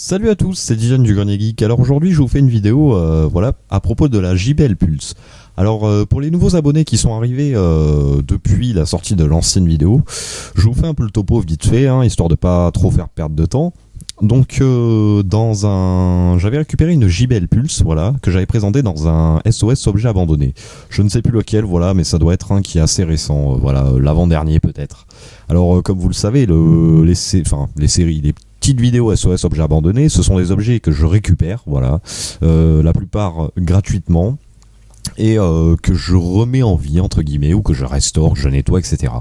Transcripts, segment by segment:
Salut à tous, c'est Dijon du Grenier Geek. Alors aujourd'hui, je vous fais une vidéo à propos de la JBL Pulse. Alors pour les nouveaux abonnés qui sont arrivés depuis la sortie de l'ancienne vidéo, je vous fais un peu le topo vite fait, histoire de pas trop faire perdre de temps. Donc j'avais récupéré une JBL Pulse, que j'avais présenté dans un SOS objet abandonné. Je ne sais plus lequel, mais ça doit être un qui est assez récent, l'avant-dernier peut-être. Alors comme vous le savez, les séries, les petites vidéos SOS objets abandonnés, ce sont des objets que je récupère, la plupart gratuitement. Et que je remets en vie entre guillemets, ou que je restaure, que je nettoie, etc.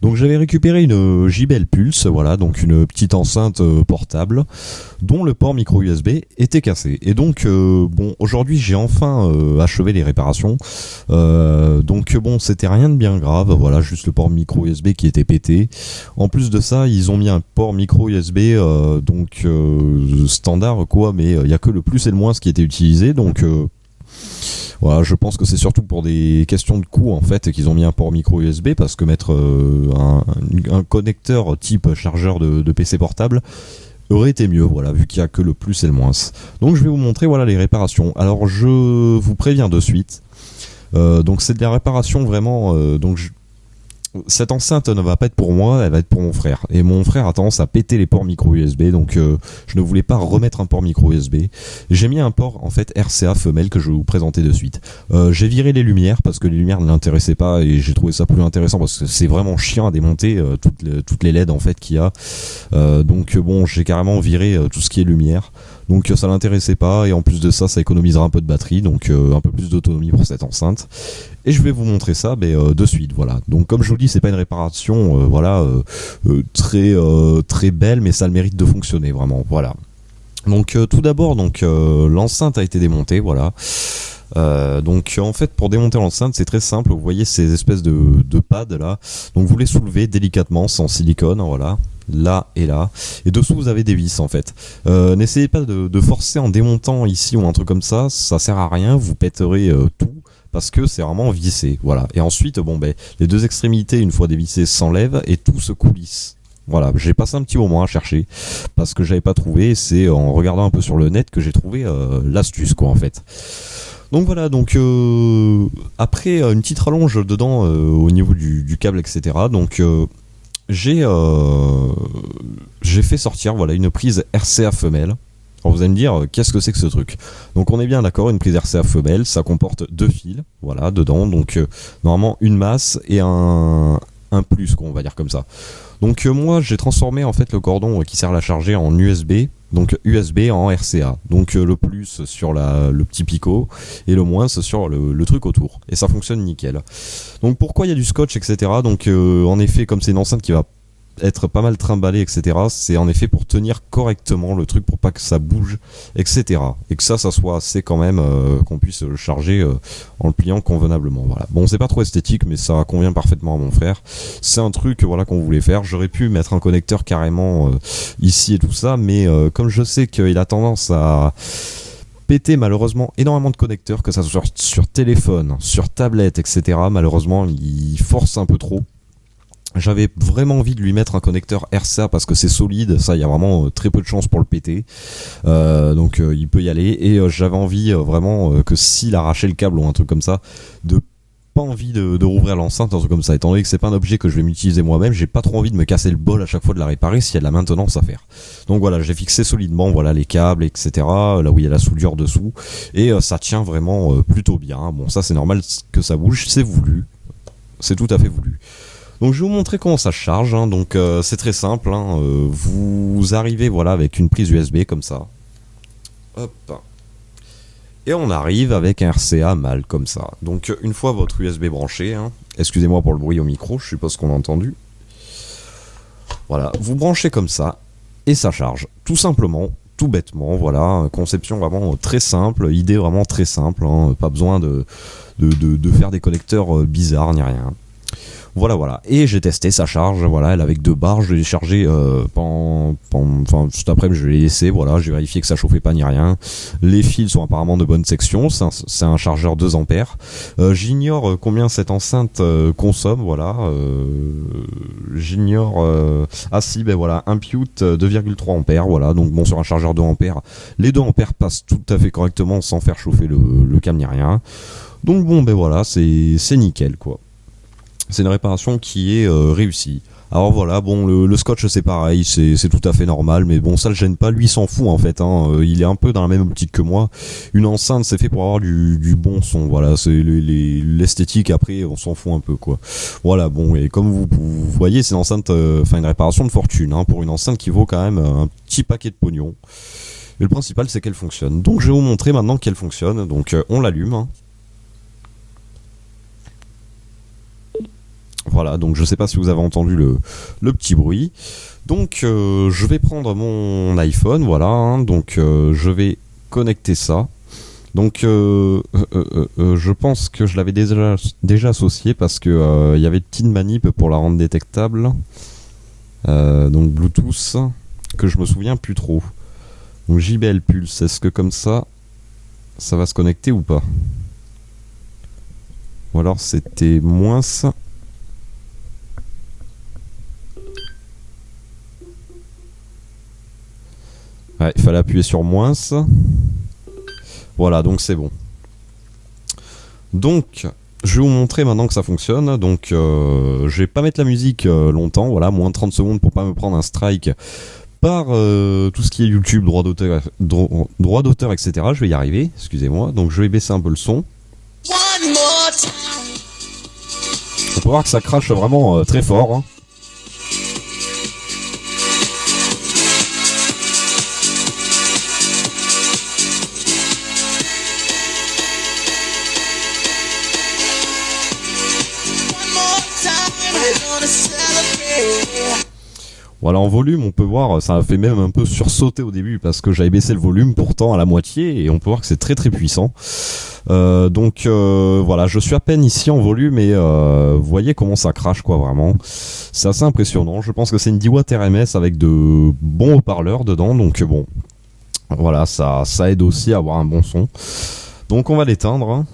Donc j'avais récupéré une JBL Pulse, donc une petite enceinte portable dont le port micro USB était cassé. Et donc aujourd'hui j'ai enfin achevé les réparations. C'était rien de bien grave, juste le port micro USB qui était pété. En plus de ça, ils ont mis un port micro USB standard mais il n'y a que le plus et le moins qui était utilisé, je pense que c'est surtout pour des questions de coût en fait qu'ils ont mis un port micro USB, parce que mettre un connecteur type chargeur de PC portable aurait été mieux, vu qu'il n'y a que le plus et le moins. Donc je vais vous montrer les réparations. Alors je vous préviens de suite, c'est de la réparation vraiment, cette enceinte ne va pas être pour moi, elle va être pour mon frère. Et mon frère a tendance à péter les ports micro USB, donc je ne voulais pas remettre un port micro USB. J'ai mis un port en fait RCA femelle que je vais vous présenter de suite. J'ai viré les lumières parce que les lumières ne l'intéressaient pas, et j'ai trouvé ça plus intéressant parce que c'est vraiment chiant à démonter toutes les LED en fait qu'il y a. J'ai carrément viré tout ce qui est lumière. Donc ça l'intéressait pas, et en plus de ça, ça économisera un peu de batterie, donc un peu plus d'autonomie pour cette enceinte. Et je vais vous montrer ça de suite, Donc comme je vous le dis, c'est pas une réparation très belle, mais ça a le mérite de fonctionner vraiment, Donc tout d'abord, l'enceinte a été démontée, en fait, pour démonter l'enceinte, c'est très simple. Vous voyez ces espèces de pads là, donc vous les soulevez délicatement, sans silicone, là et là, et dessous vous avez des vis en fait. N'essayez pas de forcer en démontant ici ou un truc comme ça sert à rien, vous pèterez tout, parce que c'est vraiment vissé, et ensuite les deux extrémités, une fois dévissées, s'enlèvent et tout se coulisse. J'ai passé un petit moment à chercher parce que j'avais pas trouvé, et c'est en regardant un peu sur le net que j'ai trouvé l'astuce en fait. Donc après une petite rallonge dedans au niveau du câble, etc. J'ai fait sortir une prise RCA femelle. Alors vous allez me dire, qu'est-ce que c'est que ce truc? Donc on est bien d'accord, une prise RCA femelle, ça comporte deux fils, dedans, normalement une masse et un plus, on va dire comme ça. Donc moi j'ai transformé en fait le cordon qui sert à la charger en USB, donc USB en RCA, donc le plus sur le petit picot et le moins sur le truc autour, et ça fonctionne nickel. Donc pourquoi il y a du scotch, etc. En effet, comme c'est une enceinte qui va être pas mal trimballée, etc., c'est en effet pour tenir correctement le truc, pour pas que ça bouge, etc., et que ça soit assez quand même, qu'on puisse le charger en le pliant convenablement. Bon, c'est pas trop esthétique, mais ça convient parfaitement à mon frère. C'est un truc qu'on voulait faire. J'aurais pu mettre un connecteur carrément ici et tout ça, mais comme je sais qu'il a tendance à péter malheureusement énormément de connecteurs, que ça soit sur téléphone, sur tablette, etc., malheureusement il force un peu trop. J'avais vraiment envie de lui mettre un connecteur RCA parce que c'est solide, ça il y a vraiment très peu de chances pour le péter, il peut y aller, et j'avais envie vraiment que s'il arrachait le câble ou un truc comme ça, de pas envie de rouvrir l'enceinte, un truc comme ça, étant donné que c'est pas un objet que je vais m'utiliser moi-même, j'ai pas trop envie de me casser le bol à chaque fois de la réparer s'il y a de la maintenance à faire. Donc j'ai fixé solidement les câbles, etc., là où il y a la soudure dessous, et ça tient vraiment plutôt bien. Bon, ça c'est normal que ça bouge, c'est voulu, c'est tout à fait voulu. Donc je vais vous montrer comment ça charge, c'est très simple, vous arrivez avec une prise USB comme ça, hop, et on arrive avec un RCA mâle comme ça. Donc une fois votre USB branché, excusez-moi pour le bruit au micro, je suppose qu'on a entendu, vous branchez comme ça, et ça charge, tout simplement, tout bêtement, conception vraiment très simple, idée vraiment très simple, pas besoin de faire des connecteurs bizarres ni rien. Voilà, voilà. Et j'ai testé sa charge, voilà, elle avec 2 barres, je l'ai chargé enfin, juste après, je l'ai laissé, voilà, j'ai vérifié que ça chauffait pas ni rien. Les fils sont apparemment de bonne section, c'est un chargeur 2 ampères. J'ignore combien cette enceinte consomme, voilà. J'ignore... Ah si, ben voilà, impute 2,3 ampères, voilà, donc bon, sur un chargeur 2 ampères, les 2 ampères passent tout à fait correctement sans faire chauffer le câble ni rien. Donc bon, ben voilà, c'est nickel, quoi. C'est une réparation qui est réussie. Alors voilà, bon, le scotch c'est pareil, c'est tout à fait normal, mais bon, ça le gêne pas, lui il s'en fout en fait, hein. Il est un peu dans la même optique que moi. Une enceinte c'est fait pour avoir du bon son, voilà, c'est l'esthétique après on s'en fout un peu quoi. Voilà, bon, et comme vous voyez, c'est une enceinte, enfin une réparation de fortune, hein, pour une enceinte qui vaut quand même un petit paquet de pognon. Mais le principal c'est qu'elle fonctionne. Donc je vais vous montrer maintenant qu'elle fonctionne, donc on l'allume, hein. Voilà, donc je sais pas si vous avez entendu le petit bruit. Donc je vais prendre mon iPhone, voilà, hein, donc je vais connecter ça. Donc je pense que je l'avais déjà associé parce que il y avait une petite manip pour la rendre détectable. Donc Bluetooth, que je me souviens plus trop. Donc JBL Pulse, est-ce que comme ça va se connecter ou pas? Ou alors c'était moins... Ouais, il fallait appuyer sur moins. Voilà, donc c'est bon. Donc, je vais vous montrer maintenant que ça fonctionne. Donc, je vais pas mettre la musique longtemps. Voilà, moins de 30 secondes pour pas me prendre un strike par tout ce qui est YouTube, droit d'auteur, etc. Je vais y arriver, excusez-moi. Donc, je vais baisser un peu le son. On peut voir que ça crache vraiment très fort, hein. Voilà, en volume, on peut voir, ça a fait même un peu sursauter au début parce que j'avais baissé le volume pourtant à la moitié et on peut voir que c'est très très puissant. Donc voilà, je suis à peine ici en volume et vous voyez comment ça crache quoi, vraiment. C'est assez impressionnant. Je pense que c'est une 10 watts RMS avec de bons haut-parleurs dedans, donc bon, voilà, ça aide aussi à avoir un bon son. Donc on va l'éteindre, hein.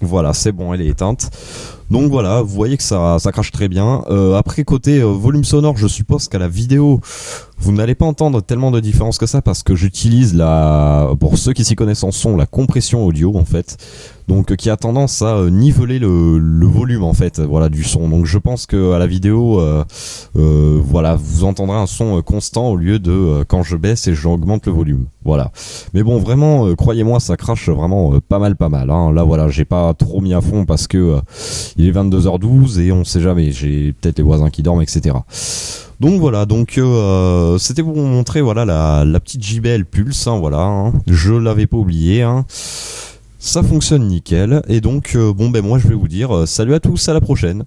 Voilà, c'est bon, elle est éteinte. Donc voilà, vous voyez que ça crache très bien. Après, côté volume sonore, je suppose qu'à la vidéo, vous n'allez pas entendre tellement de différence que ça parce que j'utilise pour ceux qui s'y connaissent en son, la compression audio en fait. Donc qui a tendance à niveler le volume en fait, voilà, du son. Donc je pense que à la vidéo, voilà, vous entendrez un son constant au lieu de quand je baisse et j'augmente le volume. Voilà. Mais bon, vraiment, croyez-moi, ça crache vraiment pas mal. Hein. Là, voilà, j'ai pas trop mis à fond parce que il est 22h12 et on sait jamais. J'ai peut-être les voisins qui dorment, etc. Donc voilà, donc c'était pour vous montrer voilà la petite JBL Pulse, hein, voilà, hein. Je l'avais pas oublié, hein. Ça fonctionne nickel et donc bon ben moi je vais vous dire salut à tous, à la prochaine.